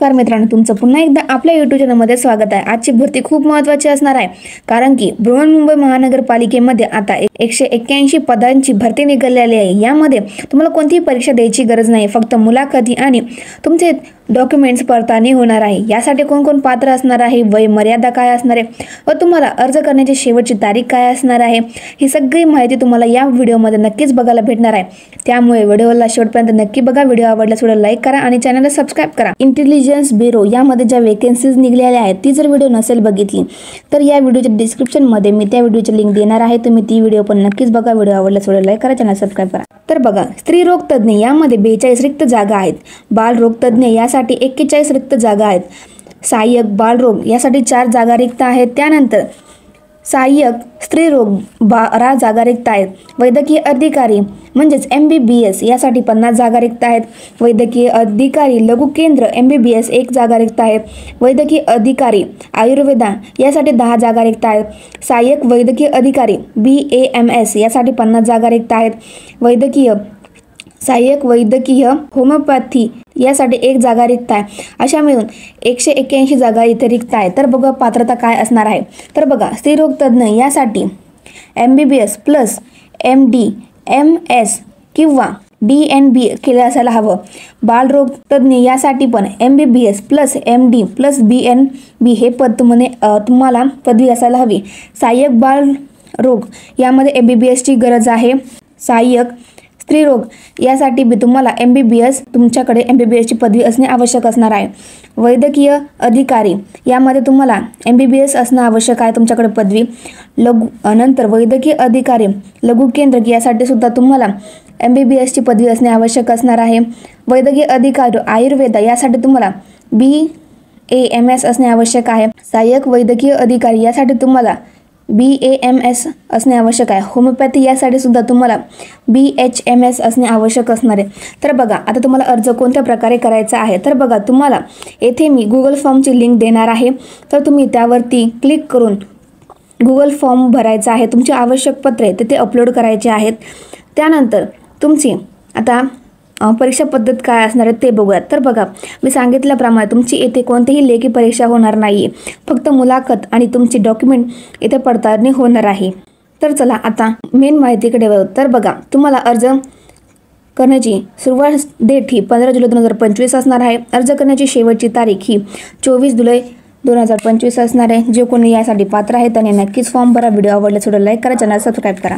नमस्कार मित्रांनो, तुमचं पुन्हा एकदा आपल्या YouTube चॅनलमध्ये स्वागत आहे। आजची भरती खूप महत्त्वाची असणार आहे, कारण की बृहन्मुंबई महानगरपालिकेमध्ये आता 181 पदांची भरती निघालेली आहे। यामध्ये तुम्हाला कोणतीही परीक्षा द्यायची गरज नाही, फक्त मुलाखती आणि तुमचे डॉक्युमेंट्स पडताळणी होणार आहे। यासाठी कोण पात्र असणार आहे, वय मर्यादा काय असणार आहे व तुम्हाला अर्ज करण्याची शेवटची तारीख काय असणार आहे, ही सगळी माहिती तुम्हाला या व्हिडिओमध्ये नक्कीच बघायला भेटणार आहे। त्यामुळे व्हिडिओला शेवटपर्यंत नक्की बघा। व्हिडिओ आवडल्यास व्हिडिओ लाईक करा आणि चॅनलला सबस्क्राइब करा। इंटेलिजन्स ब्युरो यामध्ये ज्या वेकेन्सीज निघालेल्या आहेत ती जर व्हिडिओ नसेल बघितली तर या व्हिडिओच्या डिस्क्रिप्शनमध्ये मी त्या व्हिडिओची लिंक देणार आहे, तुम्ही ती व्हिडिओ पण नक्कीच बघा। व्हिडिओ आवडल्यास व्हिडिओ लाईक करा, चॅनल सबस्क्राइब करा। तर बघा, स्त्री रोग तज्ञ यामध्ये 42 रिक्त जागा आहेत। बाल रोग तज्ञ यासाठी 41 रिक्त जागा आहेत। सहाय्यक बालरोग यासाठी 4 जागा रिक्त आहेत। त्यानंतर सहाय्यक स्त्री रोग 12 जागा रिक्त आहेत। वैद्यकीय अधिकारी म्हणजेच MBBS यासाठी 50 जागा रिक्त आहेत। वैद्यकीय अधिकारी लघु केंद्र MBBS 1 जागा रिक्त आहे। वैद्यकीय अधिकारी आयुर्वेदा यासाठी 10 जागा रिक्त आहेत। सहाय्यक वैद्यकीय अधिकारी BAMS यासाठी 50 जागा रिक्त आहेत। सहाय्यक वैद्यकीय होमिओपॅथी यासाठी 1 जागा रिक्त आहे। अशा मिळून 181 जागा इथे रिक्त आहे। तर बघा पात्रता काय असणार आहे। तर बघा, स्त्रीरोग तज्ञ यासाठी MBBS प्लस MD MS किंवा DNB केले असायला हवं। बालरोग तज्ञ यासाठी पण MBBS plus MD plus BNB हे पद तुम्हाला पदवी असायला हवी। सहाय्यक बाल रोग यामध्ये MBBS ची गरज आहे। सहाय्यक स्त्रीरोग यासाठी बी तुम्हाला MBBS, तुमच्याकडे MBBS ची पदवी असणे आवश्यक असणार आहे। वैद्यकीय अधिकारी यामध्ये तुम्हाला MBBS असणं आवश्यक आहे, तुमच्याकडे पदवी। नंतर वैद्यकीय अधिकारी लघु केंद्र यासाठी सुद्धा तुम्हाला MBBS ची पदवी असणे आवश्यक असणार आहे। वैद्यकीय अधिकारी आयुर्वेदा यासाठी तुम्हाला BAMS असणे आवश्यक आहे। सहाय्यक वैद्यकीय अधिकारी यासाठी तुम्हाला BAMS असणे आवश्यक आहे। होमिओपॅथी यासाठी सुद्धा तुम्हाला BHMS असणे आवश्यक असणार आहे। तर बघा, आता तुम्हाला अर्ज कोणत्या प्रकारे करायचा आहे। तर बघा, तुम्हाला येथे मी Google फॉर्मची लिंक देणार आहे, तर तुम्ही त्यावरती क्लिक करून Google फॉर्म भरायचा आहे। तुमची आवश्यक पत्रे तिथे अपलोड करायचे आहेत। त्यानंतर तुमची आता परीक्षा पद्धत काय असणार आहे ते बघूयात। तर बघा, मी सांगितल्याप्रमाणे तुमची येथे कोणतीही लेखी परीक्षा होणार नाही, फक्त मुलाखत आणि तुमची डॉक्युमेंट येथे पडताळणी होणार आहे। तर चला आता मेन माहितीकडे वळू। तर बघा, तुम्हाला अर्ज करण्याची सुरुवात डेट ही 15 जुलै 2025 असणार आहे। अर्ज करण्याची शेवटची तारीख ही 24 जुलै 2025 असणार आहे। जे कोणी यासाठी पात्र आहे त्यांनी नक्कीच फॉर्म भरा। व्हिडिओ आवडल्यास व्हिडिओ लाईक करा, चॅनल सबस्क्राइब करा।